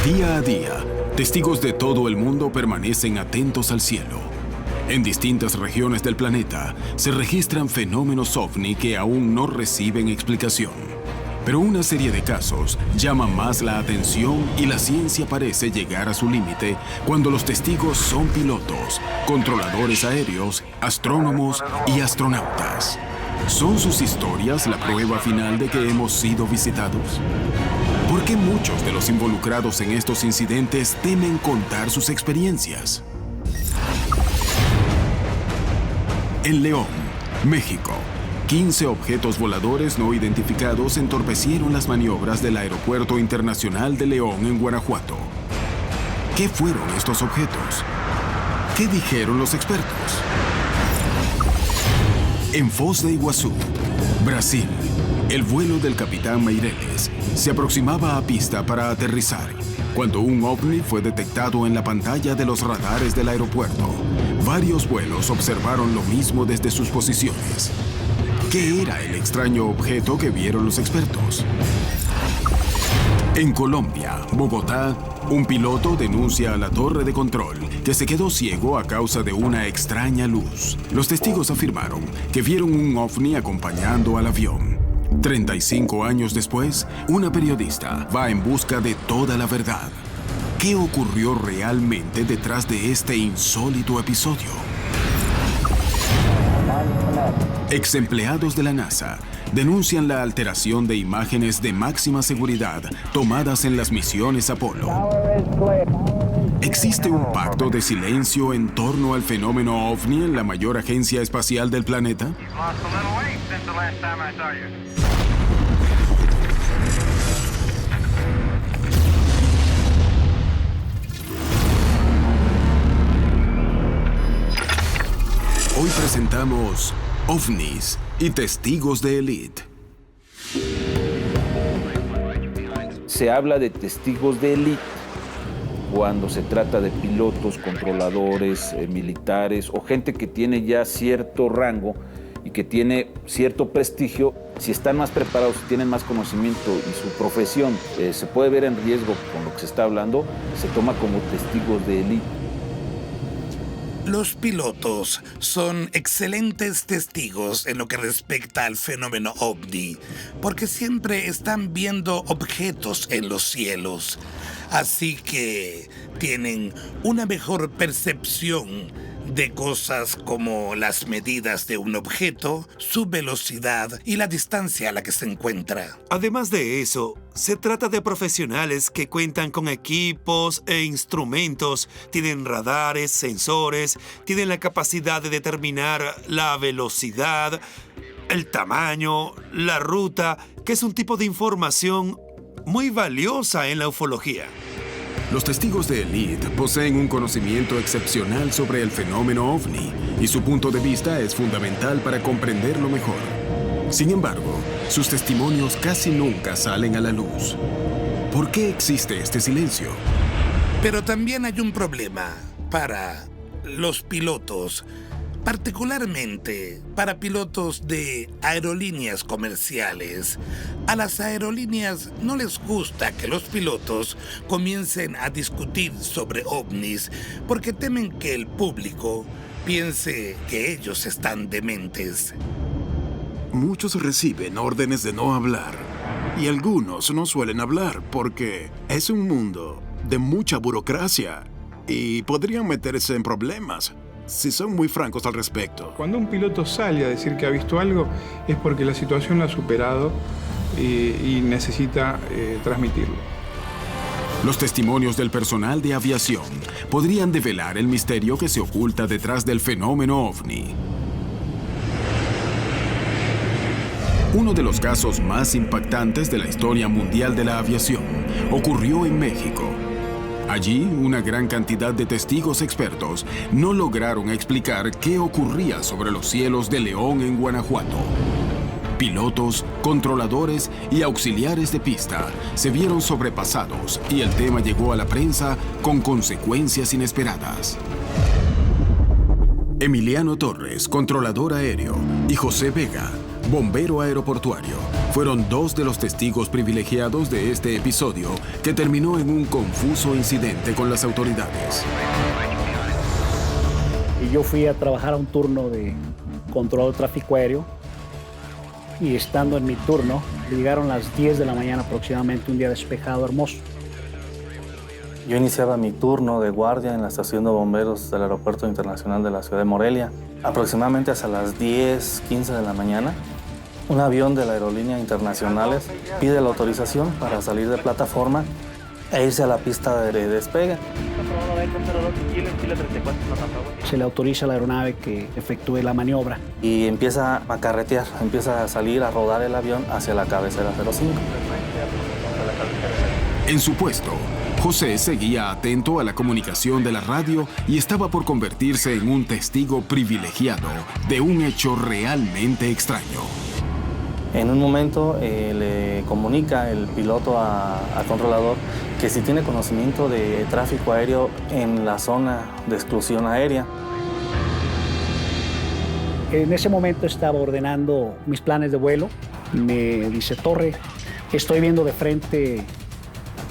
Día a día, testigos de todo el mundo permanecen atentos al cielo. En distintas regiones del planeta se registran fenómenos ovni que aún no reciben explicación. Pero una serie de casos llama más la atención y la ciencia parece llegar a su límite cuando los testigos son pilotos, controladores aéreos, astrónomos y astronautas. ¿Son sus historias la prueba final de que hemos sido visitados? ¿Por qué muchos de los involucrados en estos incidentes temen contar sus experiencias? En León, México, 15 objetos voladores no identificados entorpecieron las maniobras del Aeropuerto Internacional de León en Guanajuato. ¿Qué fueron estos objetos? ¿Qué dijeron los expertos? En Foz de Iguazú, Brasil, el vuelo del capitán Meireles se aproximaba a pista para aterrizar cuando un ovni fue detectado en la pantalla de los radares del aeropuerto. Varios vuelos observaron lo mismo desde sus posiciones. ¿Qué era el extraño objeto que vieron los expertos? En Colombia, Bogotá, un piloto denuncia a la torre de control que se quedó ciego a causa de una extraña luz. Los testigos afirmaron que vieron un ovni acompañando al avión. 35 años después, una periodista va en busca de toda la verdad. ¿Qué ocurrió realmente detrás de este insólito episodio? Ex-empleados de la NASA denuncian la alteración de imágenes de máxima seguridad tomadas en las misiones Apolo. ¿Existe un pacto de silencio en torno al fenómeno ovni en la mayor agencia espacial del planeta? Hoy presentamos OVNIs y testigos de élite. Se habla de testigos de élite cuando se trata de pilotos, controladores, militares o gente que tiene ya cierto rango y que tiene cierto prestigio. Si están más preparados, si tienen más conocimiento y su profesión se puede ver en riesgo con lo que se está hablando, se toma como testigos de élite. Los pilotos son excelentes testigos en lo que respecta al fenómeno ovni, porque siempre están viendo objetos en los cielos. Así que tienen una mejor percepción de cosas como las medidas de un objeto, su velocidad y la distancia a la que se encuentra. Además de eso, se trata de profesionales que cuentan con equipos e instrumentos, tienen radares, sensores, tienen la capacidad de determinar la velocidad, el tamaño, la ruta, que es un tipo de información muy valiosa en la ufología. Los testigos de élite poseen un conocimiento excepcional sobre el fenómeno ovni y su punto de vista es fundamental para comprenderlo mejor. Sin embargo, sus testimonios casi nunca salen a la luz. ¿Por qué existe este silencio? Pero también hay un problema para los pilotos, particularmente para pilotos de aerolíneas comerciales. A las aerolíneas no les gusta que los pilotos comiencen a discutir sobre ovnis porque temen que el público piense que ellos están dementes. Muchos reciben órdenes de no hablar y algunos no suelen hablar porque es un mundo de mucha burocracia y podrían meterse en problemas si son muy francos al respecto. Cuando un piloto sale a decir que ha visto algo es porque la situación lo ha superado y necesita transmitirlo. Los testimonios del personal de aviación podrían develar el misterio que se oculta detrás del fenómeno ovni. Uno de los casos más impactantes de la historia mundial de la aviación ocurrió en México. Allí, una gran cantidad de testigos expertos no lograron explicar qué ocurría sobre los cielos de León en Guanajuato. Pilotos, controladores y auxiliares de pista se vieron sobrepasados y el tema llegó a la prensa con consecuencias inesperadas. Emiliano Torres, controlador aéreo, y José Vega, bombero aeroportuario, fueron dos de los testigos privilegiados de este episodio que terminó en un confuso incidente con las autoridades. Y yo fui a trabajar a un turno de control de tráfico aéreo y estando en mi turno, llegaron las 10 de la mañana aproximadamente, un día despejado, hermoso. Yo iniciaba mi turno de guardia en la estación de bomberos del Aeropuerto Internacional de la Ciudad de Morelia. Aproximadamente hasta las 10:15 de la mañana, un avión de la aerolínea internacionales pide la autorización para salir de plataforma e irse a la pista de despegue. Se le autoriza a la aeronave que efectúe la maniobra. Y empieza a carretear, empieza a salir, a rodar el avión hacia la cabecera 05. En su puesto, José seguía atento a la comunicación de la radio y estaba por convertirse en un testigo privilegiado de un hecho realmente extraño. En un momento le comunica el piloto al controlador que si tiene conocimiento de tráfico aéreo en la zona de exclusión aérea. En ese momento estaba ordenando mis planes de vuelo. Me dice: Torre, estoy viendo de frente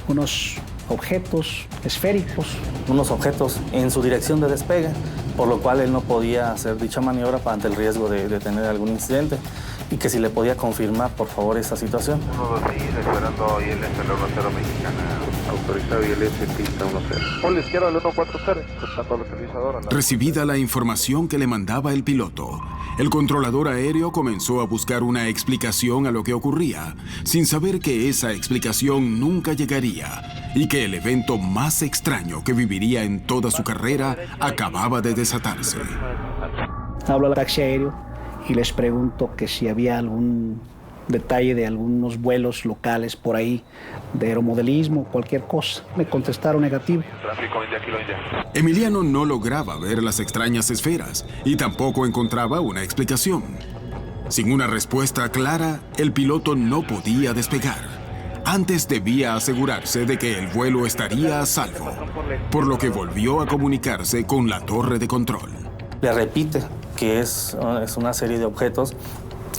unos objetos esféricos. Unos objetos en su dirección de despegue, por lo cual él no podía hacer dicha maniobra ante el riesgo de tener algún incidente, y que si le podía confirmar, por favor, esa situación. 126, esperando ILS 10 mexicana, autorizado ILS pista 10. Por la izquierda del 140, tanto localizador. Recibida la información que le mandaba el piloto, el controlador aéreo comenzó a buscar una explicación a lo que ocurría, sin saber que esa explicación nunca llegaría y que el evento más extraño que viviría en toda su carrera acababa de desatarse. Hablo al taxi aéreo y les pregunto que si había algún detalle de algunos vuelos locales por ahí, de aeromodelismo, cualquier cosa. Me contestaron negativo. Tráfico India, Kilo India. Emiliano no lograba ver las extrañas esferas y tampoco encontraba una explicación. Sin una respuesta clara, el piloto no podía despegar. Antes debía asegurarse de que el vuelo estaría a salvo, por lo que volvió a comunicarse con la torre de control. Le repite que es una serie de objetos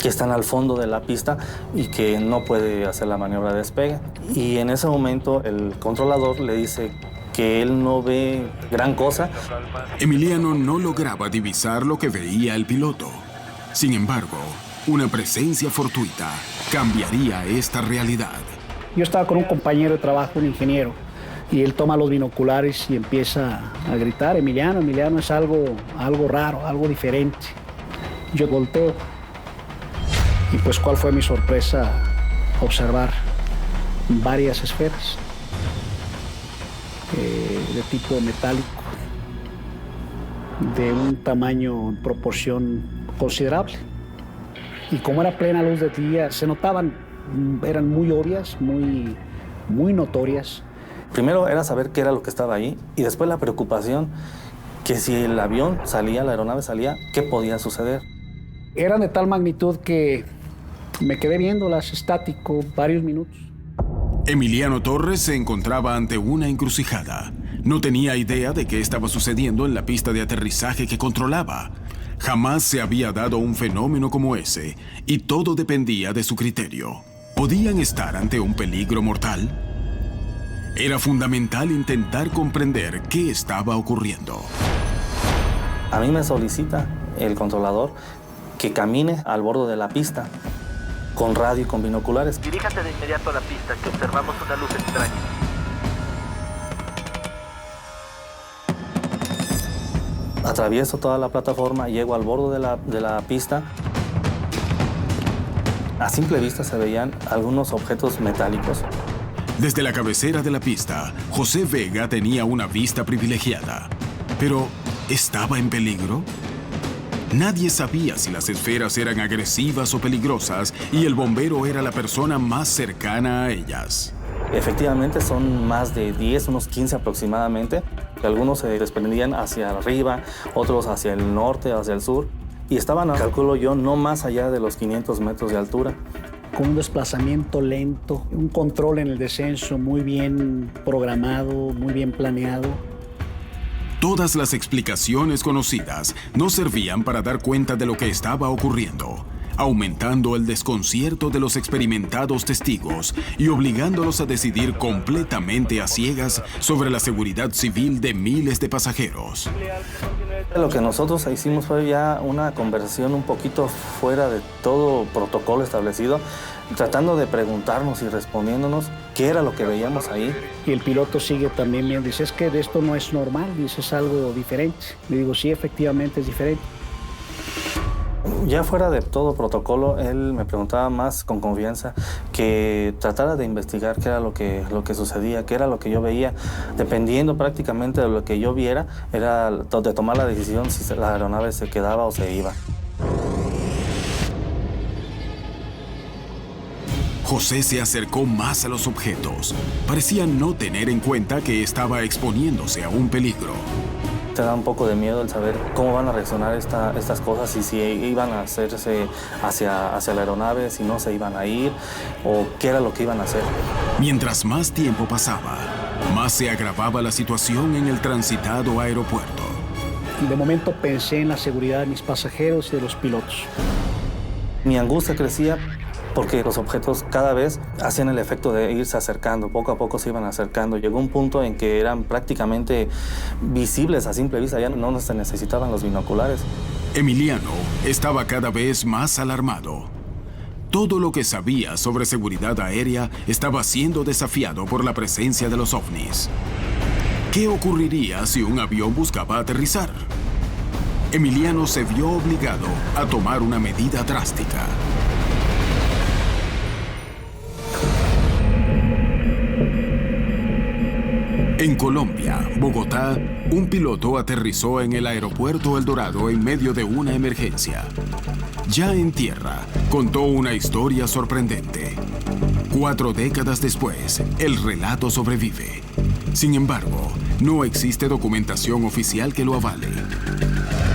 que están al fondo de la pista y que no puede hacer la maniobra de despegue. Y en ese momento el controlador le dice que él no ve gran cosa. Emiliano no lograba divisar lo que veía el piloto. Sin embargo, una presencia fortuita cambiaría esta realidad. Yo estaba con un compañero de trabajo, un ingeniero, y él toma los binoculares y empieza a gritar: Emiliano, Emiliano, es algo raro, algo diferente. Yo volteo y pues ¿cuál fue mi sorpresa? Observar varias esferas de tipo metálico, de un tamaño en proporción considerable. Y como era plena luz de día, se notaban, eran muy obvias, muy notorias. Primero era saber qué era lo que estaba ahí y después la preocupación que si el avión salía, la aeronave salía, ¿qué podía suceder? Eran de tal magnitud que me quedé viéndolas estático varios minutos. Emiliano Torres se encontraba ante una encrucijada. No tenía idea de qué estaba sucediendo en la pista de aterrizaje que controlaba. Jamás se había dado un fenómeno como ese y todo dependía de su criterio. ¿Podían estar ante un peligro mortal? Era fundamental intentar comprender qué estaba ocurriendo. A mí me solicita el controlador que camine al borde de la pista con radio y con binoculares. Diríjate de inmediato a la pista, que observamos una luz extraña. Atravieso toda la plataforma, llego al borde de la pista. A simple vista se veían algunos objetos metálicos. Desde la cabecera de la pista, José Vega tenía una vista privilegiada. Pero, ¿estaba en peligro? Nadie sabía si las esferas eran agresivas o peligrosas y el bombero era la persona más cercana a ellas. Efectivamente son más de 10, unos 15 aproximadamente. Algunos se desprendían hacia arriba, otros hacia el norte, hacia el sur. Y estaban, calculo yo, no más allá de los 500 metros de altura. Con un desplazamiento lento, un control en el descenso muy bien programado, muy bien planeado. Todas las explicaciones conocidas no servían para dar cuenta de lo que estaba ocurriendo. aumentando el desconcierto de los experimentados testigos y obligándolos a decidir completamente a ciegas sobre la seguridad civil de miles de pasajeros. Lo que nosotros hicimos fue ya una conversación un poquito fuera de todo protocolo establecido, tratando de preguntarnos y respondiéndonos qué era lo que veíamos ahí. Y el piloto sigue también viendo, dice, es que esto no es normal, dice, es algo diferente. Le digo, sí, efectivamente es diferente. Ya fuera de todo protocolo, él me preguntaba más con confianza que tratara de investigar qué era lo que sucedía, qué era lo que yo veía. Dependiendo prácticamente de lo que yo viera, era de tomar la decisión si la aeronave se quedaba o se iba. José se acercó más a los objetos. Parecía no tener en cuenta que estaba exponiéndose a un peligro. Te da un poco de miedo el saber cómo van a reaccionar estas cosas y si iban a hacerse hacia la aeronave, si no se iban a ir o qué era lo que iban a hacer. Mientras más tiempo pasaba, más se agravaba la situación en el transitado aeropuerto. De momento pensé en la seguridad de mis pasajeros y de los pilotos. Mi angustia crecía porque los objetos cada vez hacían el efecto de irse acercando, poco a poco se iban acercando. Llegó un punto en que eran prácticamente visibles a simple vista, ya no se necesitaban los binoculares. Emiliano estaba cada vez más alarmado. Todo lo que sabía sobre seguridad aérea estaba siendo desafiado por la presencia de los ovnis. ¿Qué ocurriría si un avión buscaba aterrizar? Emiliano se vio obligado a tomar una medida drástica. En Colombia, Bogotá, un piloto aterrizó en el aeropuerto El Dorado en medio de una emergencia. Ya en tierra, contó una historia sorprendente. 4 décadas después, el relato sobrevive. Sin embargo, no existe documentación oficial que lo avale.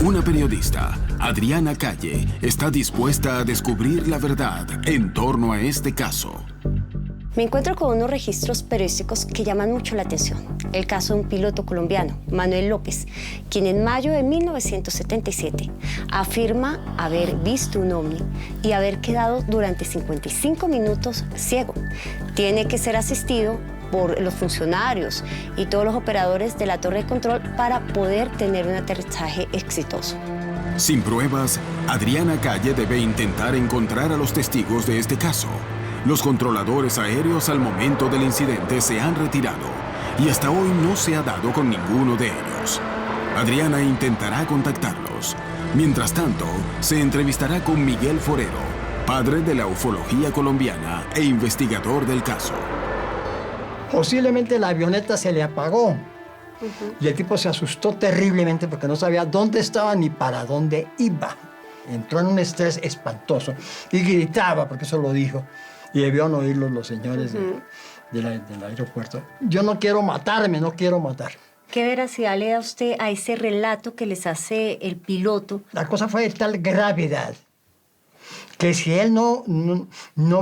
Una periodista, Adriana Calle, está dispuesta a descubrir la verdad en torno a este caso. Me encuentro con unos registros periodísticos que llaman mucho la atención. El caso de un piloto colombiano, Manuel López, quien en mayo de 1977 afirma haber visto un ovni y haber quedado durante 55 minutos ciego. Tiene que ser asistido por los funcionarios y todos los operadores de la torre de control para poder tener un aterrizaje exitoso. Sin pruebas, Adriana Calle debe intentar encontrar a los testigos de este caso. Los controladores aéreos al momento del incidente se han retirado y hasta hoy no se ha dado con ninguno de ellos. Adriana intentará contactarlos. Mientras tanto, se entrevistará con Miguel Forero, padre de la ufología colombiana e investigador del caso. Posiblemente la avioneta se le apagó y el tipo se asustó terriblemente porque no sabía dónde estaba ni para dónde iba. Entró en un estrés espantoso y gritaba, porque eso lo dijo. Y debieron oírlo los señores del aeropuerto. Yo no quiero matarme, no quiero matar. ¿Qué veracidad le da usted a ese relato que les hace el piloto? La cosa fue de tal gravedad que si él no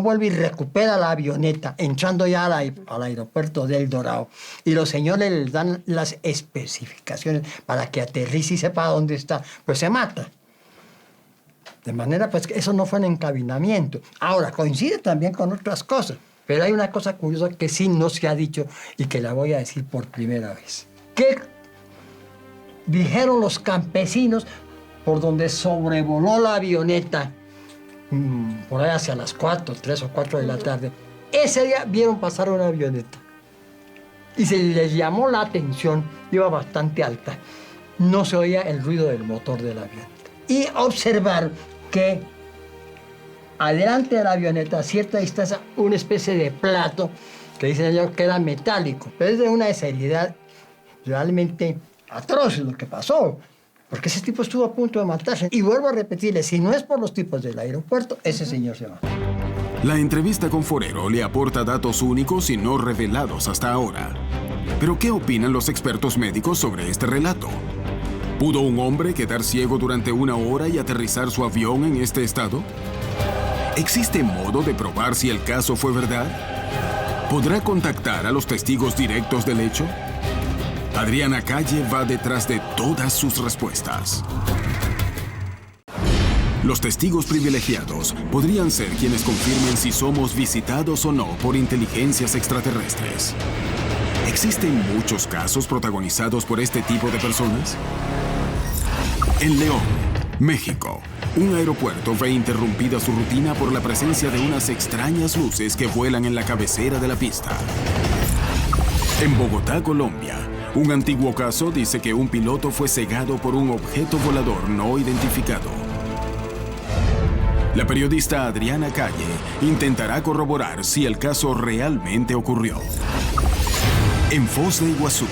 vuelve y recupera la avioneta, entrando ya al aeropuerto del Dorado, y los señores les dan las especificaciones para que aterrice y sepa dónde está, pues se mata. De manera pues que eso no fue un encabinamiento. Ahora, coincide también con otras cosas. Pero hay una cosa curiosa que sí no se ha dicho y que la voy a decir por primera vez. ¿Qué dijeron los campesinos por donde sobrevoló la avioneta? Por ahí hacia las 3 o 4 de la tarde. Ese día vieron pasar una avioneta. Y se les llamó la atención, iba bastante alta. No se oía el ruido del motor de la avioneta. Y observaron que adelante de la avioneta, a cierta distancia, una especie de plato que dicen ellos que era metálico. Pero es de una seriedad realmente atroz lo que pasó, porque ese tipo estuvo a punto de matarse. Y vuelvo a repetirle, si no es por los tipos del aeropuerto, ese señor se va. La entrevista con Forero le aporta datos únicos y no revelados hasta ahora. Pero ¿qué opinan los expertos médicos sobre este relato? ¿Pudo un hombre quedar ciego durante 1 hora y aterrizar su avión en este estado? ¿Existe modo de probar si el caso fue verdad? ¿Podrá contactar a los testigos directos del hecho? Adriana Calle va detrás de todas sus respuestas. Los testigos privilegiados podrían ser quienes confirmen si somos visitados o no por inteligencias extraterrestres. ¿Existen muchos casos protagonizados por este tipo de personas? En León, México, un aeropuerto ve interrumpida su rutina por la presencia de unas extrañas luces que vuelan en la cabecera de la pista. En Bogotá, Colombia, un antiguo caso dice que un piloto fue cegado por un objeto volador no identificado. La periodista Adriana Calle intentará corroborar si el caso realmente ocurrió. En Foz de Iguazú,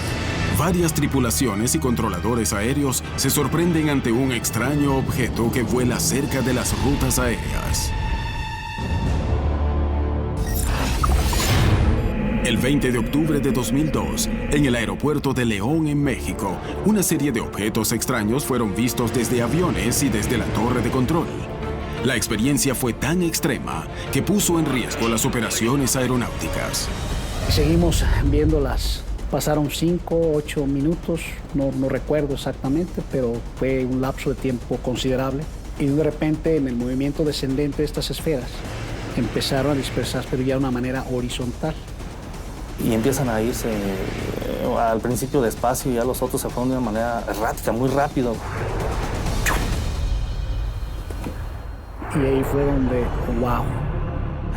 varias tripulaciones y controladores aéreos se sorprenden ante un extraño objeto que vuela cerca de las rutas aéreas. El 20 de octubre de 2002, en el aeropuerto de León, en México, una serie de objetos extraños fueron vistos desde aviones y desde la torre de control. La experiencia fue tan extrema que puso en riesgo las operaciones aeronáuticas. Seguimos viéndolas. Pasaron 5 o 8 minutos, no recuerdo exactamente, pero fue un lapso de tiempo considerable. Y de repente, en el movimiento descendente de estas esferas, empezaron a dispersarse, pero ya de una manera horizontal. Y empiezan a irse al principio despacio y ya los otros se fueron de una manera errática, muy rápido. Y ahí fue donde, wow.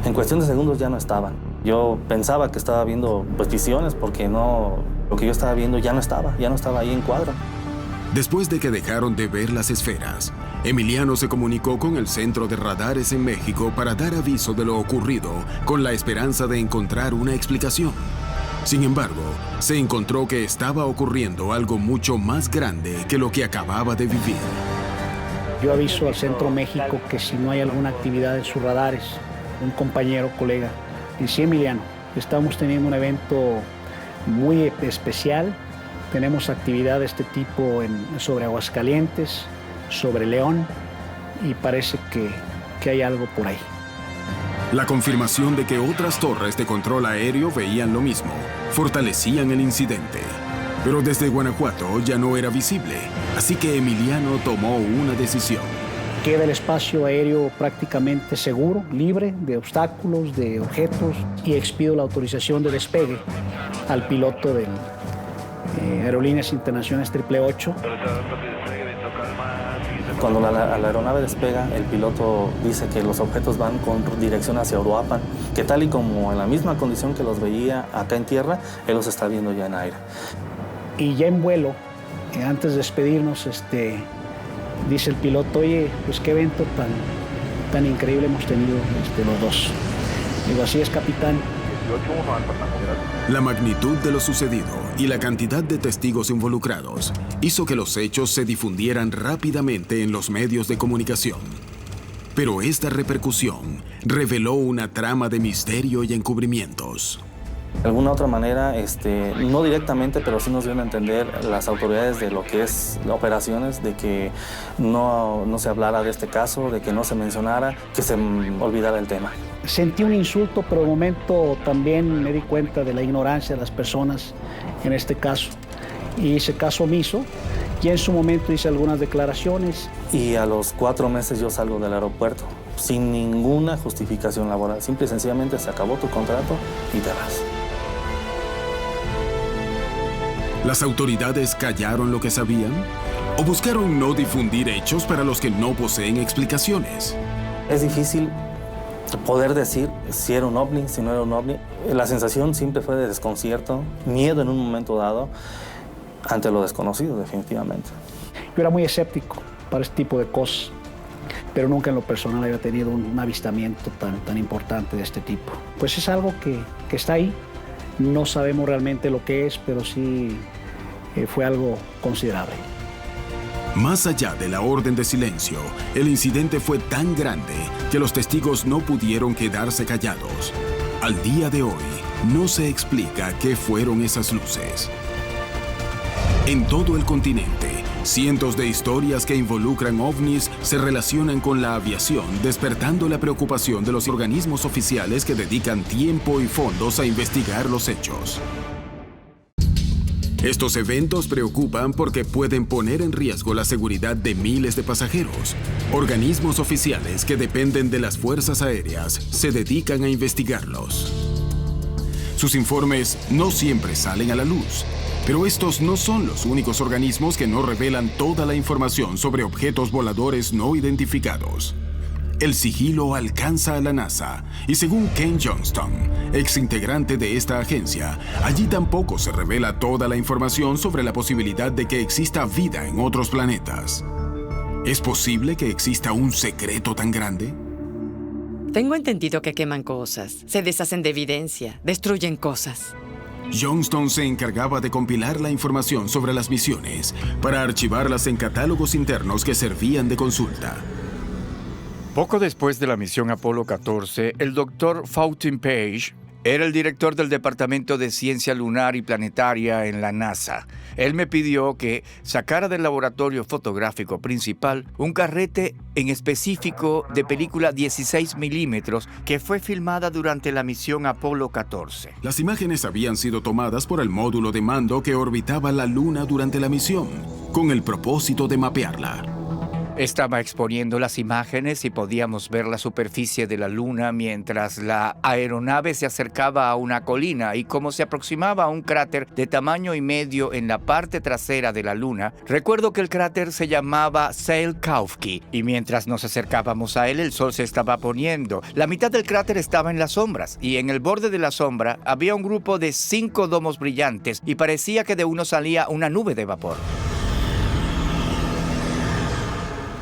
En cuestión de segundos ya no estaban. Yo pensaba que estaba viendo visiones porque lo que yo estaba viendo ya no estaba ahí en cuadro. Después de que dejaron de ver las esferas, Emiliano se comunicó con el Centro de Radares en México para dar aviso de lo ocurrido con la esperanza de encontrar una explicación. Sin embargo, se encontró que estaba ocurriendo algo mucho más grande que lo que acababa de vivir. Yo aviso al Centro México que si no hay alguna actividad en sus radares, un compañero, colega, dice: Emiliano, estamos teniendo un evento muy especial, tenemos actividad de este tipo sobre Aguascalientes, sobre León, y parece que hay algo por ahí. La confirmación de que otras torres de control aéreo veían lo mismo fortalecían el incidente. Pero desde Guanajuato ya no era visible, así que Emiliano tomó una decisión. Queda el espacio aéreo prácticamente seguro, libre de obstáculos, de objetos, y expido la autorización de despegue al piloto de Aerolíneas Internacionales 888. Cuando la aeronave despega, el piloto dice que los objetos van con dirección hacia Uruapan, que tal y como en la misma condición que los veía acá en tierra, él los está viendo ya en aire. Y ya en vuelo, antes de despedirnos, dice el piloto: oye, pues qué evento tan increíble hemos tenido los dos. Digo: así es, capitán. La magnitud de lo sucedido y la cantidad de testigos involucrados hizo que los hechos se difundieran rápidamente en los medios de comunicación. Pero esta repercusión reveló una trama de misterio y encubrimientos. De alguna otra manera, no directamente, pero sí nos dieron a entender las autoridades de lo que es operaciones, de que no se hablara de este caso, de que no se mencionara, que se olvidara el tema. Sentí un insulto, pero de momento también me di cuenta de la ignorancia de las personas en este caso. Y hice caso omiso, y en su momento hice algunas declaraciones. Y a los 4 meses yo salgo del aeropuerto, sin ninguna justificación laboral. Simple y sencillamente se acabó tu contrato y te vas. ¿Las autoridades callaron lo que sabían? ¿O buscaron no difundir hechos para los que no poseen explicaciones? Es difícil poder decir si era un ovni, si no era un ovni. La sensación siempre fue de desconcierto, miedo en un momento dado ante lo desconocido, definitivamente. Yo era muy escéptico para este tipo de cosas, pero nunca en lo personal había tenido un avistamiento tan importante de este tipo. Pues es algo que está ahí. No sabemos realmente lo que es, pero sí fue algo considerable. Más allá de la orden de silencio, el incidente fue tan grande que los testigos no pudieron quedarse callados. Al día de hoy, no se explica qué fueron esas luces. En todo el continente, cientos de historias que involucran ovnis se relacionan con la aviación, despertando la preocupación de los organismos oficiales que dedican tiempo y fondos a investigar los hechos. Estos eventos preocupan porque pueden poner en riesgo la seguridad de miles de pasajeros. Organismos oficiales que dependen de las fuerzas aéreas se dedican a investigarlos. Sus informes no siempre salen a la luz, pero estos no son los únicos organismos que no revelan toda la información sobre objetos voladores no identificados. El sigilo alcanza a la NASA y según Ken Johnston, ex integrante de esta agencia, allí tampoco se revela toda la información sobre la posibilidad de que exista vida en otros planetas. ¿Es posible que exista un secreto tan grande? Tengo entendido que queman cosas, se deshacen de evidencia, destruyen cosas. Johnston se encargaba de compilar la información sobre las misiones para archivarlas en catálogos internos que servían de consulta. Poco después de la misión Apolo 14, el Dr. Fountain Page era el director del Departamento de Ciencia Lunar y Planetaria en la NASA. Él me pidió que sacara del laboratorio fotográfico principal un carrete en específico de película 16 milímetros que fue filmada durante la misión Apolo 14. Las imágenes habían sido tomadas por el módulo de mando que orbitaba la Luna durante la misión, con el propósito de mapearla. Estaba exponiendo las imágenes y podíamos ver la superficie de la Luna mientras la aeronave se acercaba a una colina y como se aproximaba a un cráter de tamaño y medio en la parte trasera de la Luna. Recuerdo que el cráter se llamaba Tsiolkovsky y mientras nos acercábamos a él, el sol se estaba poniendo. La mitad del cráter estaba en las sombras y en el borde de la sombra había un grupo de 5 domos brillantes y parecía que de uno salía una nube de vapor.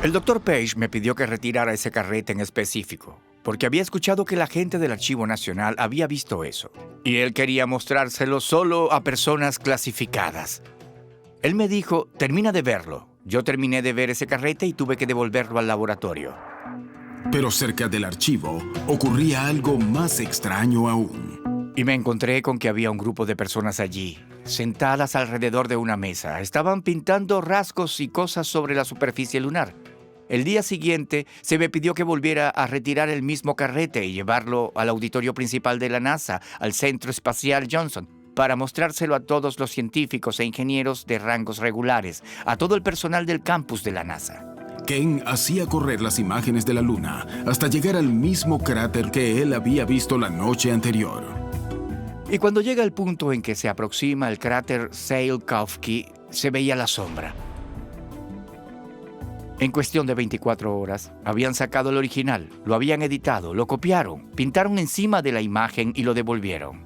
El Dr. Page me pidió que retirara ese carrete en específico, porque había escuchado que la gente del Archivo Nacional había visto eso, y él quería mostrárselo solo a personas clasificadas. Él me dijo, termina de verlo. Yo terminé de ver ese carrete y tuve que devolverlo al laboratorio. Pero cerca del archivo ocurría algo más extraño aún. Y me encontré con que había un grupo de personas allí, sentadas alrededor de una mesa. Estaban pintando rasgos y cosas sobre la superficie lunar. El día siguiente se me pidió que volviera a retirar el mismo carrete y llevarlo al auditorio principal de la NASA, al Centro Espacial Johnson, para mostrárselo a todos los científicos e ingenieros de rangos regulares, a todo el personal del campus de la NASA. Ken hacía correr las imágenes de la Luna hasta llegar al mismo cráter que él había visto la noche anterior. Y cuando llega el punto en que se aproxima el cráter Tsiolkovsky, se veía la sombra. En cuestión de 24 horas, habían sacado el original, lo habían editado, lo copiaron, pintaron encima de la imagen y lo devolvieron.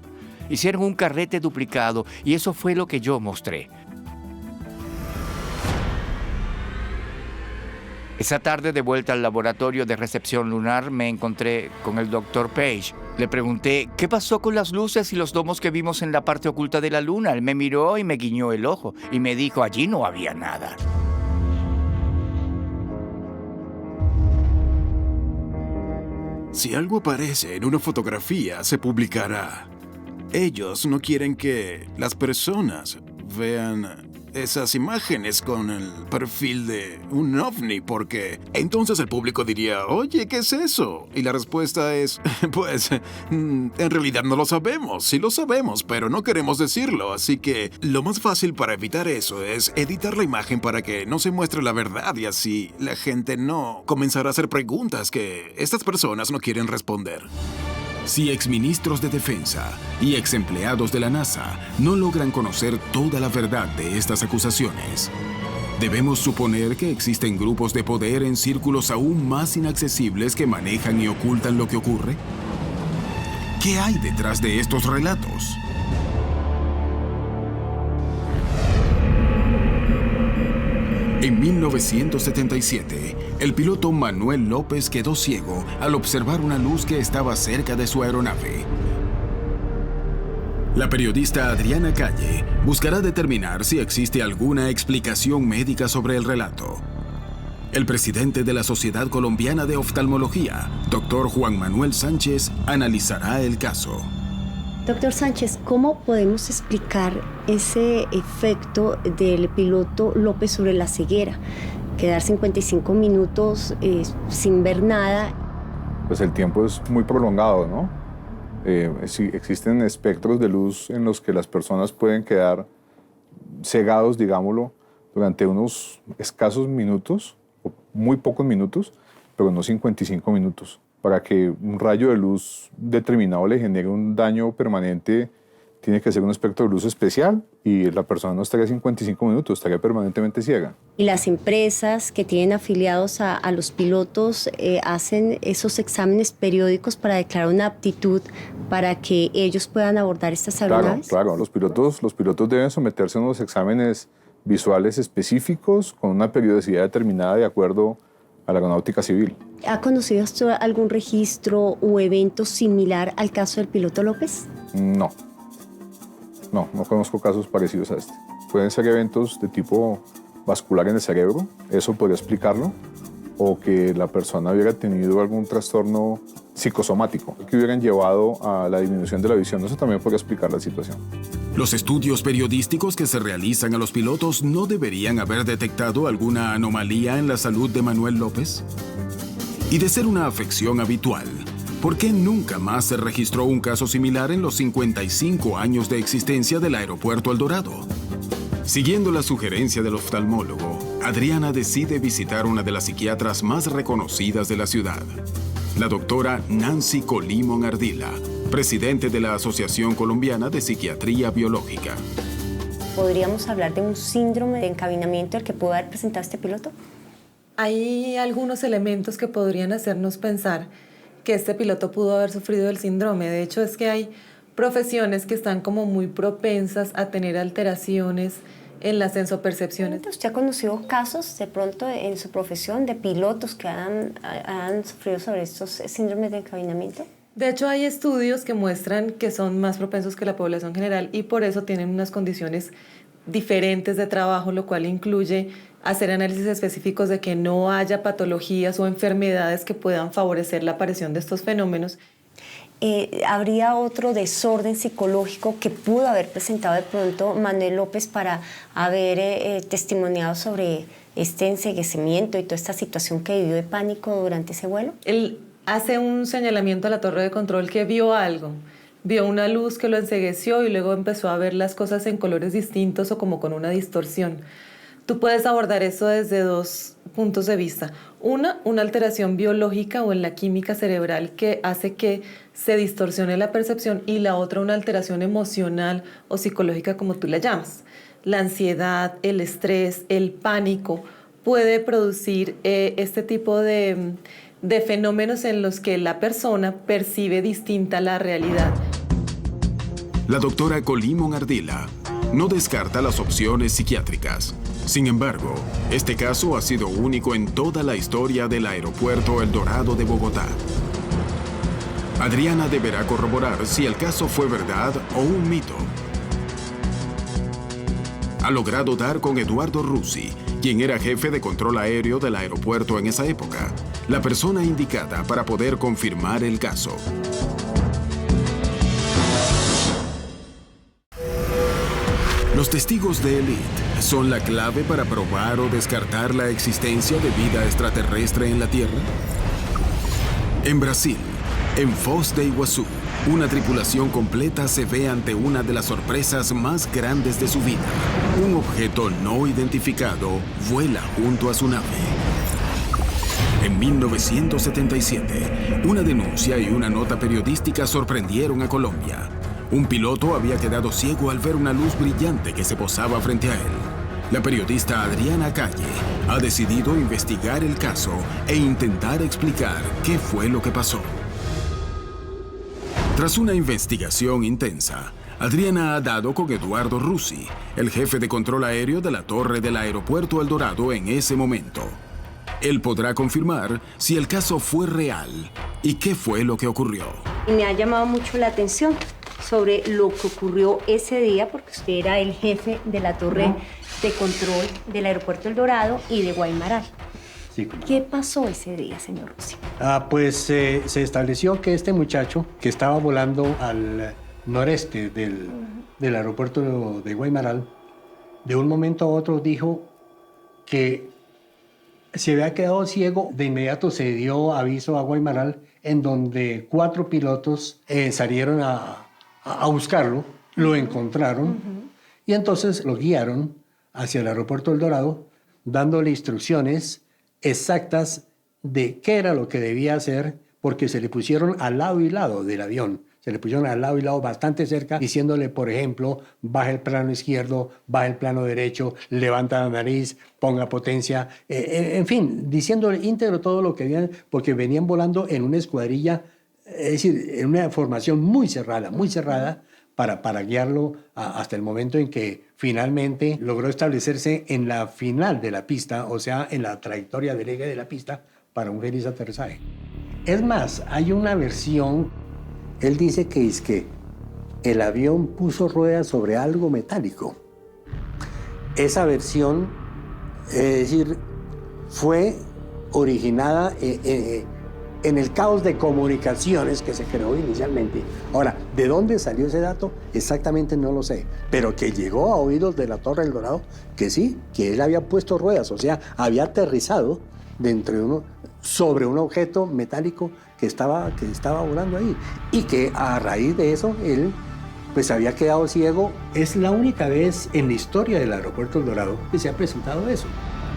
Hicieron un carrete duplicado y eso fue lo que yo mostré. Esa tarde, de vuelta al laboratorio de recepción lunar, me encontré con el Dr. Page. Le pregunté, ¿qué pasó con las luces y los domos que vimos en la parte oculta de la Luna? Él me miró y me guiñó el ojo y me dijo, allí no había nada. Si algo aparece en una fotografía, se publicará. Ellos no quieren que las personas vean esas imágenes con el perfil de un ovni, porque entonces el público diría, oye, ¿qué es eso? Y la respuesta es, pues, en realidad no lo sabemos. Sí lo sabemos, pero no queremos decirlo. Así que lo más fácil para evitar eso es editar la imagen para que no se muestre la verdad y así la gente no comenzará a hacer preguntas que estas personas no quieren responder. Si exministros de defensa y exempleados de la NASA no logran conocer toda la verdad de estas acusaciones, ¿debemos suponer que existen grupos de poder en círculos aún más inaccesibles que manejan y ocultan lo que ocurre? ¿Qué hay detrás de estos relatos? En 1977, el piloto Manuel López quedó ciego al observar una luz que estaba cerca de su aeronave. La periodista Adriana Calle buscará determinar si existe alguna explicación médica sobre el relato. El presidente de la Sociedad Colombiana de Oftalmología, Dr. Juan Manuel Sánchez, analizará el caso. Doctor Sánchez, ¿cómo podemos explicar ese efecto del piloto López sobre la ceguera? Quedar 55 minutos sin ver nada. Pues el tiempo es muy prolongado, ¿no? Existen espectros de luz en los que las personas pueden quedar cegados, digámoslo, durante unos escasos minutos, o muy pocos minutos, pero no 55 minutos. Para que un rayo de luz determinado le genere un daño permanente, tiene que ser un espectro de luz especial y la persona no estaría 55 minutos, estaría permanentemente ciega. ¿Y las empresas que tienen afiliados a los pilotos hacen esos exámenes periódicos para declarar una aptitud para que ellos puedan abordar estas aeronaves? Claro, los pilotos deben someterse a unos exámenes visuales específicos con una periodicidad determinada de acuerdo a la aeronáutica civil. ¿Ha conocido usted algún registro o evento similar al caso del piloto López? No conozco casos parecidos a este. Pueden ser eventos de tipo vascular en el cerebro, eso podría explicarlo, o que la persona hubiera tenido algún trastorno psicosomático que hubieran llevado a la disminución de la visión, eso también podría explicar la situación. Los estudios periodísticos que se realizan a los pilotos no deberían haber detectado alguna anomalía en la salud de Manuel López. Y de ser una afección habitual, ¿por qué nunca más se registró un caso similar en los 55 años de existencia del Aeropuerto El Dorado? Siguiendo la sugerencia del oftalmólogo, Adriana decide visitar una de las psiquiatras más reconocidas de la ciudad, la doctora Nancy Colimón Ardila, presidente de la Asociación Colombiana de Psiquiatría Biológica. ¿Podríamos hablar de un síndrome de encabinamiento al que pudo haber presentado este piloto? Hay algunos elementos que podrían hacernos pensar que este piloto pudo haber sufrido el síndrome. De hecho, es que hay profesiones que están como muy propensas a tener alteraciones en las sensopercepciones. ¿Usted ha conocido casos de pronto en su profesión de pilotos que han sufrido sobre estos síndromes de encabinamiento? De hecho, hay estudios que muestran que son más propensos que la población general y por eso tienen unas condiciones diferentes de trabajo, lo cual incluye hacer análisis específicos de que no haya patologías o enfermedades que puedan favorecer la aparición de estos fenómenos. ¿Habría otro desorden psicológico que pudo haber presentado de pronto Manuel López para haber testimoniado sobre este enceguecimiento y toda esta situación que vivió de pánico durante ese vuelo? Él hace un señalamiento a la torre de control que vio algo. Vio una luz que lo encegueció y luego empezó a ver las cosas en colores distintos o como con una distorsión. Tú puedes abordar eso desde dos puntos de vista. Una alteración biológica o en la química cerebral que hace que se distorsione la percepción y la otra una alteración emocional o psicológica como tú la llamas. La ansiedad, el estrés, el pánico puede producir este tipo de fenómenos en los que la persona percibe distinta la realidad. La doctora Colimón Ardila no descarta las opciones psiquiátricas. Sin embargo, este caso ha sido único en toda la historia del Aeropuerto El Dorado de Bogotá. Adriana deberá corroborar si el caso fue verdad o un mito. Ha logrado dar con Eduardo Russi, quien era jefe de control aéreo del aeropuerto en esa época, la persona indicada para poder confirmar el caso. Los testigos de élite son la clave para probar o descartar la existencia de vida extraterrestre en la Tierra. En Brasil, en Foz de Iguazú, una tripulación completa se ve ante una de las sorpresas más grandes de su vida. Un objeto no identificado vuela junto a su nave. En 1977, una denuncia y una nota periodística sorprendieron a Colombia. Un piloto había quedado ciego al ver una luz brillante que se posaba frente a él. La periodista Adriana Calle ha decidido investigar el caso e intentar explicar qué fue lo que pasó. Tras una investigación intensa, Adriana ha dado con Eduardo Russi, el jefe de control aéreo de la torre del Aeropuerto El Dorado en ese momento. Él podrá confirmar si el caso fue real y qué fue lo que ocurrió. Me ha llamado mucho la atención sobre lo que ocurrió ese día, porque usted era el jefe de la torre de control del Aeropuerto El Dorado y de Guaymaral. Sí, ¿Qué pasó ese día, señor Russi? Pues se estableció que este muchacho, que estaba volando al noreste del aeropuerto de Guaymaral, de un momento a otro dijo que se había quedado ciego. De inmediato se dio aviso a Guaymaral, en donde 4 pilotos salieron a buscarlo, lo encontraron Y entonces lo guiaron hacia el aeropuerto El Dorado, dándole instrucciones exactas de qué era lo que debía hacer, porque se le pusieron al lado y lado del avión. Se le pusieron al lado y lado bastante cerca, diciéndole, por ejemplo, baja el plano izquierdo, baja el plano derecho, levanta la nariz, ponga potencia, en fin, diciéndole íntegro todo lo que habían, porque venían volando en una escuadrilla, es decir, en una formación muy cerrada, para guiarlo hasta el momento en que finalmente logró establecerse en la final de la pista, o sea, en la trayectoria del eje de la pista, para un feliz aterrizaje. Es más, hay una versión, él dice que es que el avión puso ruedas sobre algo metálico. Esa versión, es decir, fue originada en el caos de comunicaciones que se creó inicialmente. Ahora, ¿de dónde salió ese dato? Exactamente no lo sé, pero que llegó a oídos de la Torre del Dorado, que sí, que él había puesto ruedas, o sea, había aterrizado sobre un objeto metálico que estaba volando ahí, y que a raíz de eso él pues había quedado ciego. Es la única vez en la historia del aeropuerto El Dorado que se ha presentado eso.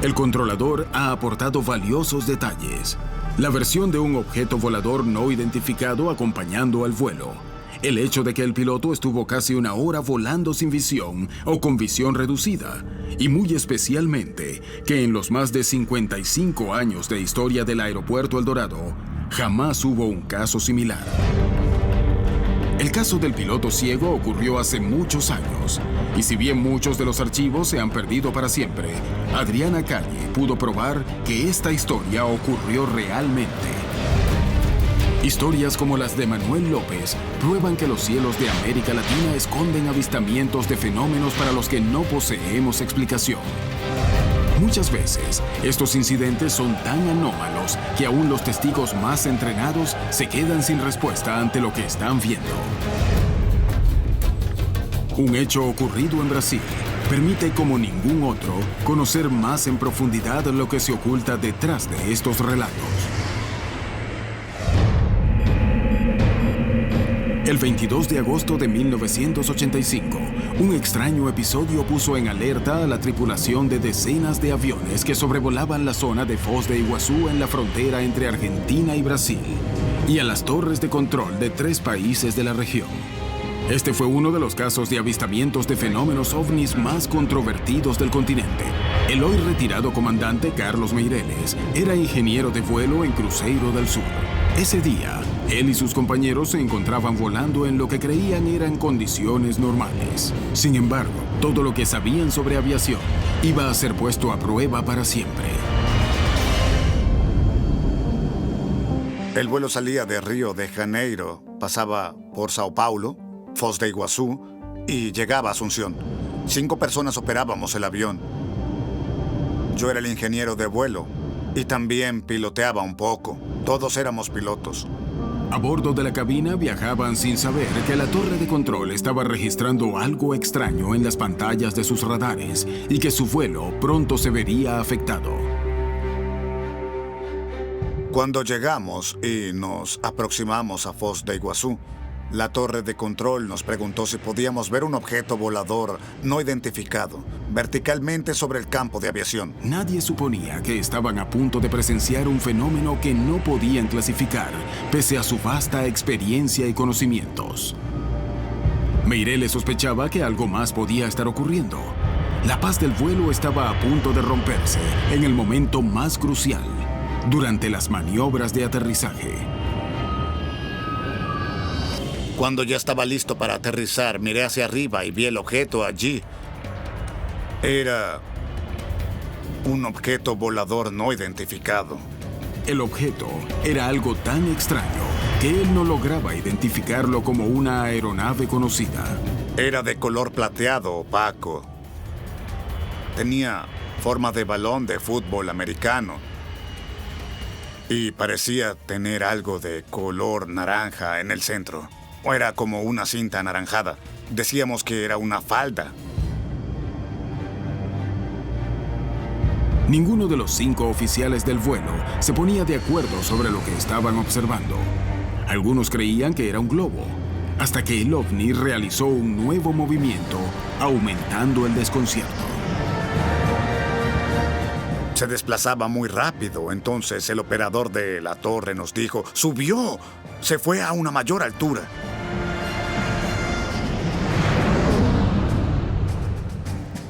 El controlador ha aportado valiosos detalles. La versión de un objeto volador no identificado acompañando al vuelo. El hecho de que el piloto estuvo casi una hora volando sin visión o con visión reducida. Y muy especialmente que en los más de 55 años de historia del aeropuerto El Dorado, jamás hubo un caso similar. El caso del piloto ciego ocurrió hace muchos años, y si bien muchos de los archivos se han perdido para siempre, Adriana Calle pudo probar que esta historia ocurrió realmente. Historias como las de Manuel López prueban que los cielos de América Latina esconden avistamientos de fenómenos para los que no poseemos explicación. Muchas veces, estos incidentes son tan anómalos que aún los testigos más entrenados se quedan sin respuesta ante lo que están viendo. Un hecho ocurrido en Brasil permite, como ningún otro, conocer más en profundidad lo que se oculta detrás de estos relatos. El 22 de agosto de 1985, un extraño episodio puso en alerta a la tripulación de decenas de aviones que sobrevolaban la zona de Foz de Iguazú en la frontera entre Argentina y Brasil, y a las torres de control de 3 países de la región. Este fue uno de los casos de avistamientos de fenómenos ovnis más controvertidos del continente. El hoy retirado comandante Carlos Meireles era ingeniero de vuelo en Cruzeiro del Sur. Ese día, él y sus compañeros se encontraban volando en lo que creían eran condiciones normales. Sin embargo, todo lo que sabían sobre aviación iba a ser puesto a prueba para siempre. El vuelo salía de Río de Janeiro, pasaba por Sao Paulo, Foz de Iguazú y llegaba a Asunción. 5 personas operábamos el avión. Yo era el ingeniero de vuelo y también piloteaba un poco. Todos éramos pilotos. A bordo de la cabina viajaban sin saber que la torre de control estaba registrando algo extraño en las pantallas de sus radares y que su vuelo pronto se vería afectado. Cuando llegamos y nos aproximamos a Foz de Iguazú, la torre de control nos preguntó si podíamos ver un objeto volador no identificado verticalmente sobre el campo de aviación. Nadie suponía que estaban a punto de presenciar un fenómeno que no podían clasificar, pese a su vasta experiencia y conocimientos. Meireles sospechaba que algo más podía estar ocurriendo. La paz del vuelo estaba a punto de romperse en el momento más crucial, durante las maniobras de aterrizaje. Cuando ya estaba listo para aterrizar, miré hacia arriba y vi el objeto allí. Era un objeto volador no identificado. El objeto era algo tan extraño que él no lograba identificarlo como una aeronave conocida. Era de color plateado opaco. Tenía forma de balón de fútbol americano. Y parecía tener algo de color naranja en el centro. O era como una cinta anaranjada. Decíamos que era una falda. Ninguno de los 5 oficiales del vuelo se ponía de acuerdo sobre lo que estaban observando. Algunos creían que era un globo. hasta que el ovni realizó un nuevo movimiento, aumentando el desconcierto. Se desplazaba muy rápido, entonces el operador de la torre nos dijo, ¡subió! Se fue a una mayor altura.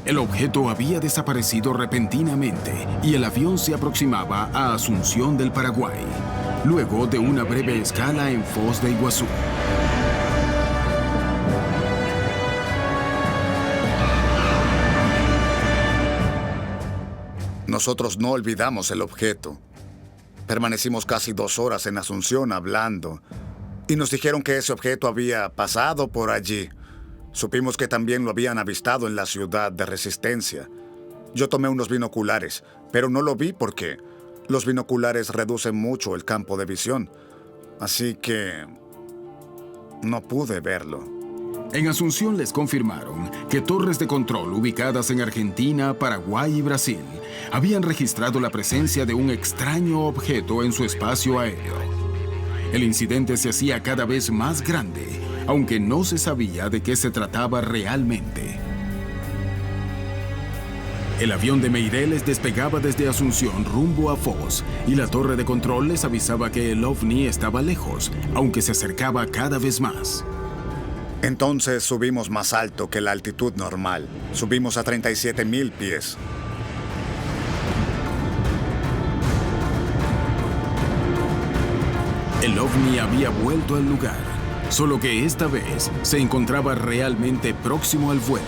El objeto había desaparecido repentinamente y el avión se aproximaba a Asunción del Paraguay, luego de una breve escala en Foz de Iguazú. Nosotros no olvidamos el objeto. Permanecimos casi 2 horas en Asunción hablando y nos dijeron que ese objeto había pasado por allí. Supimos que también lo habían avistado en la ciudad de Resistencia. Yo tomé unos binoculares, pero no lo vi porque los binoculares reducen mucho el campo de visión. Así que no pude verlo. En Asunción les confirmaron que torres de control ubicadas en Argentina, Paraguay y Brasil habían registrado la presencia de un extraño objeto en su espacio aéreo. El incidente se hacía cada vez más grande, aunque no se sabía de qué se trataba realmente. El avión de Meireles despegaba desde Asunción rumbo a Foz y la torre de control les avisaba que el ovni estaba lejos, aunque se acercaba cada vez más. Entonces subimos más alto que la altitud normal. Subimos a 37,000 pies. El ovni había vuelto al lugar, solo que esta vez se encontraba realmente próximo al vuelo,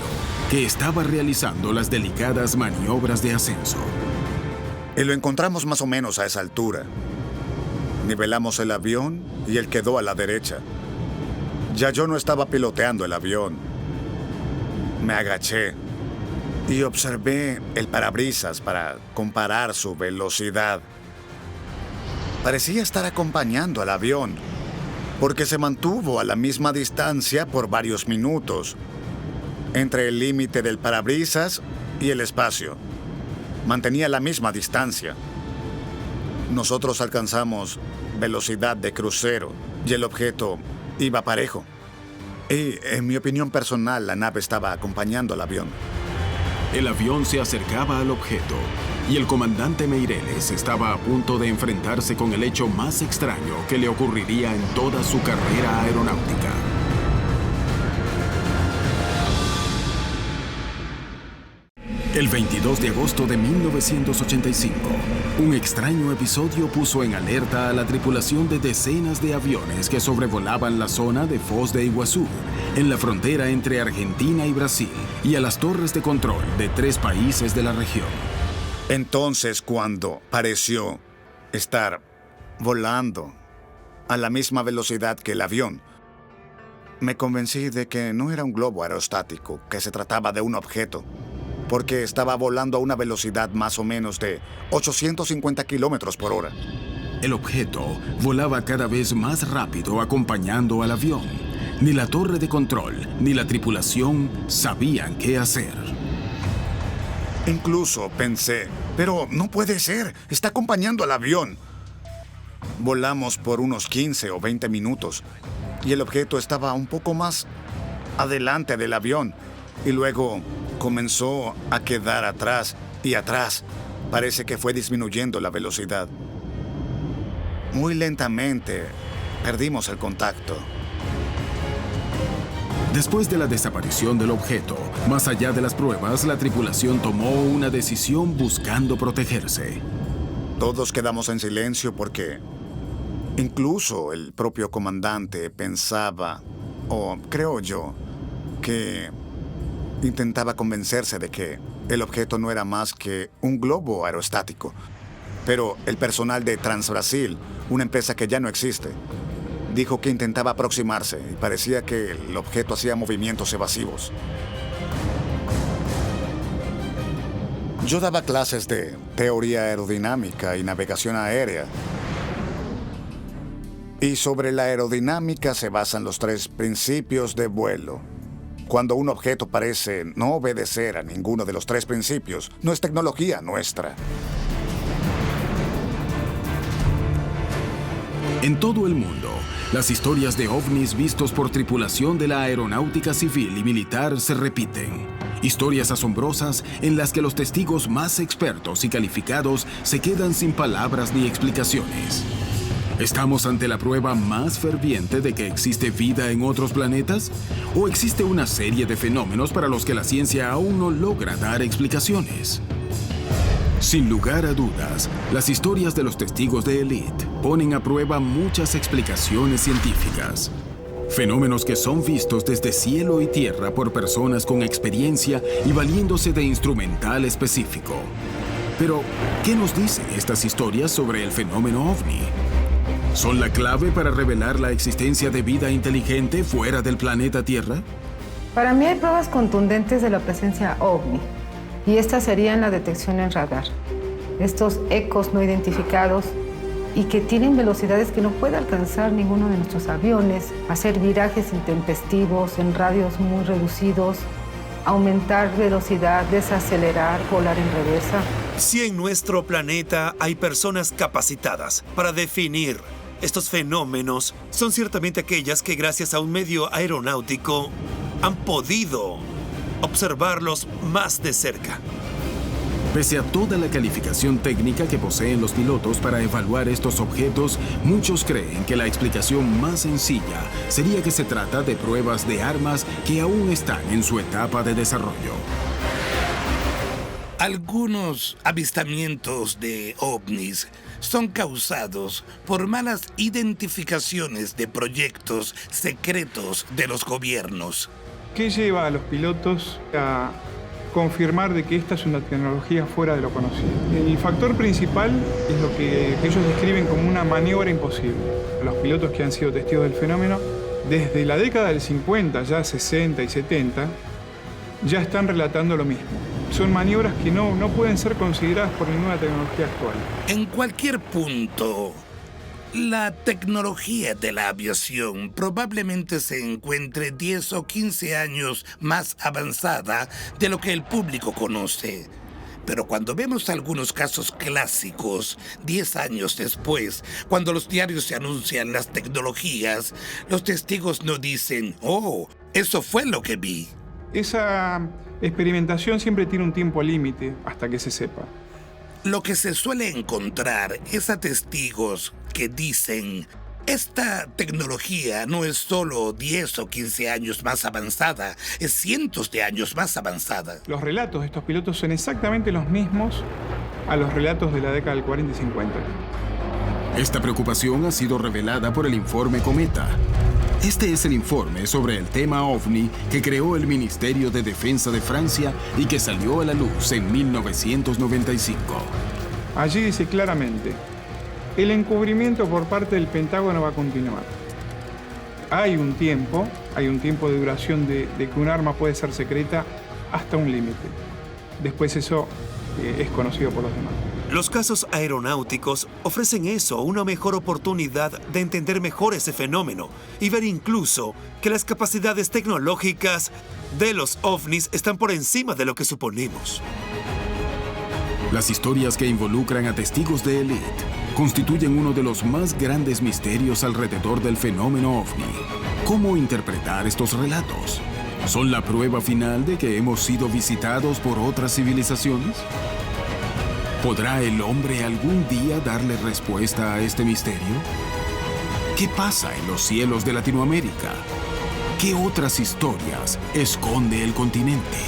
que estaba realizando las delicadas maniobras de ascenso. Y lo encontramos más o menos a esa altura. Nivelamos el avión y él quedó a la derecha. Ya yo no estaba piloteando el avión. Me agaché y observé el parabrisas para comparar su velocidad. Parecía estar acompañando al avión, porque se mantuvo a la misma distancia por varios minutos, entre el límite del parabrisas y el espacio. Mantenía la misma distancia. Nosotros alcanzamos velocidad de crucero y el objeto iba parejo. Y, en mi opinión personal, la nave estaba acompañando al avión. El avión se acercaba al objeto y el comandante Meireles estaba a punto de enfrentarse con el hecho más extraño que le ocurriría en toda su carrera aeronáutica. El 22 de agosto de 1985, un extraño episodio puso en alerta a la tripulación de decenas de aviones que sobrevolaban la zona de Foz de Iguazú, en la frontera entre Argentina y Brasil, y a las torres de control de 3 países de la región. Entonces, cuando pareció estar volando a la misma velocidad que el avión, me convencí de que no era un globo aerostático, que se trataba de un objeto, porque estaba volando a una velocidad más o menos de 850 kilómetros por hora. El objeto volaba cada vez más rápido acompañando al avión. Ni la torre de control ni la tripulación sabían qué hacer. Incluso pensé, pero no puede ser, está acompañando al avión. Volamos por unos 15 o 20 minutos y el objeto estaba un poco más adelante del avión y luego comenzó a quedar atrás y atrás. Parece que fue disminuyendo la velocidad. Muy lentamente perdimos el contacto. Después de la desaparición del objeto, más allá de las pruebas, la tripulación tomó una decisión buscando protegerse. Todos quedamos en silencio porque incluso el propio comandante pensaba, o creo yo, que intentaba convencerse de que el objeto no era más que un globo aerostático. Pero el personal de Transbrasil, una empresa que ya no existe, dijo que intentaba aproximarse y parecía que el objeto hacía movimientos evasivos. Yo daba clases de teoría aerodinámica y navegación aérea. Y sobre la aerodinámica se basan los 3 principios de vuelo. Cuando un objeto parece no obedecer a ninguno de los 3 principios, no es tecnología nuestra. En todo el mundo, Las historias de ovnis vistos por tripulación de la aeronáutica civil y militar se repiten. Historias asombrosas en las que los testigos más expertos y calificados se quedan sin palabras ni explicaciones. ¿Estamos ante la prueba más ferviente de que existe vida en otros planetas? ¿O existe una serie de fenómenos para los que la ciencia aún no logra dar explicaciones? Sin lugar a dudas, las historias de los testigos de Elite ponen a prueba muchas explicaciones científicas. Fenómenos que son vistos desde cielo y tierra por personas con experiencia y valiéndose de instrumental específico. Pero, ¿qué nos dicen estas historias sobre el fenómeno ovni? ¿Son la clave para revelar la existencia de vida inteligente fuera del planeta Tierra? Para mí hay pruebas contundentes de la presencia ovni, y estas serían la detección en radar. Estos ecos no identificados y que tienen velocidades que no puede alcanzar ninguno de nuestros aviones, hacer virajes intempestivos en radios muy reducidos, aumentar velocidad, desacelerar, volar en reversa. Si en nuestro planeta hay personas capacitadas para definir estos fenómenos, son ciertamente aquellas que gracias a un medio aeronáutico han podido observarlos más de cerca. Pese a toda la calificación técnica que poseen los pilotos para evaluar estos objetos, muchos creen que la explicación más sencilla sería que se trata de pruebas de armas que aún están en su etapa de desarrollo. Algunos avistamientos de ovnis son causados por malas identificaciones de proyectos secretos de los gobiernos. ¿Qué lleva a los pilotos a confirmar de que esta es una tecnología fuera de lo conocido? El factor principal es lo que ellos describen como una maniobra imposible. Los pilotos que han sido testigos del fenómeno, desde la década del 50, ya 60 y 70, ya están relatando lo mismo. Son maniobras que no pueden ser consideradas por ninguna tecnología actual. En cualquier punto, la tecnología de la aviación probablemente se encuentre 10 o 15 años más avanzada de lo que el público conoce. Pero cuando vemos algunos casos clásicos, 10 años después, cuando los diarios se anuncian las tecnologías, los testigos no dicen, «Oh, eso fue lo que vi». Esa experimentación siempre tiene un tiempo límite hasta que se sepa. Lo que se suele encontrar es a testigos que dicen, esta tecnología no es solo 10 o 15 años más avanzada, es cientos de años más avanzada. Los relatos de estos pilotos son exactamente los mismos a los relatos de la década del 40 y 50. Esta preocupación ha sido revelada por el informe Cometa. Este es el informe sobre el tema ovni que creó el Ministerio de Defensa de Francia y que salió a la luz en 1995. Allí dice claramente, el encubrimiento por parte del Pentágono va a continuar. Hay un tiempo de duración de que un arma puede ser secreta hasta un límite. Después eso es conocido por los demás. Los casos aeronáuticos ofrecen eso, una mejor oportunidad de entender mejor ese fenómeno y ver incluso que las capacidades tecnológicas de los ovnis están por encima de lo que suponemos. Las historias que involucran a testigos de Elite constituyen uno de los más grandes misterios alrededor del fenómeno ovni. ¿Cómo interpretar estos relatos? ¿Son la prueba final de que hemos sido visitados por otras civilizaciones? ¿Podrá el hombre algún día darle respuesta a este misterio? ¿Qué pasa en los cielos de Latinoamérica? ¿Qué otras historias esconde el continente?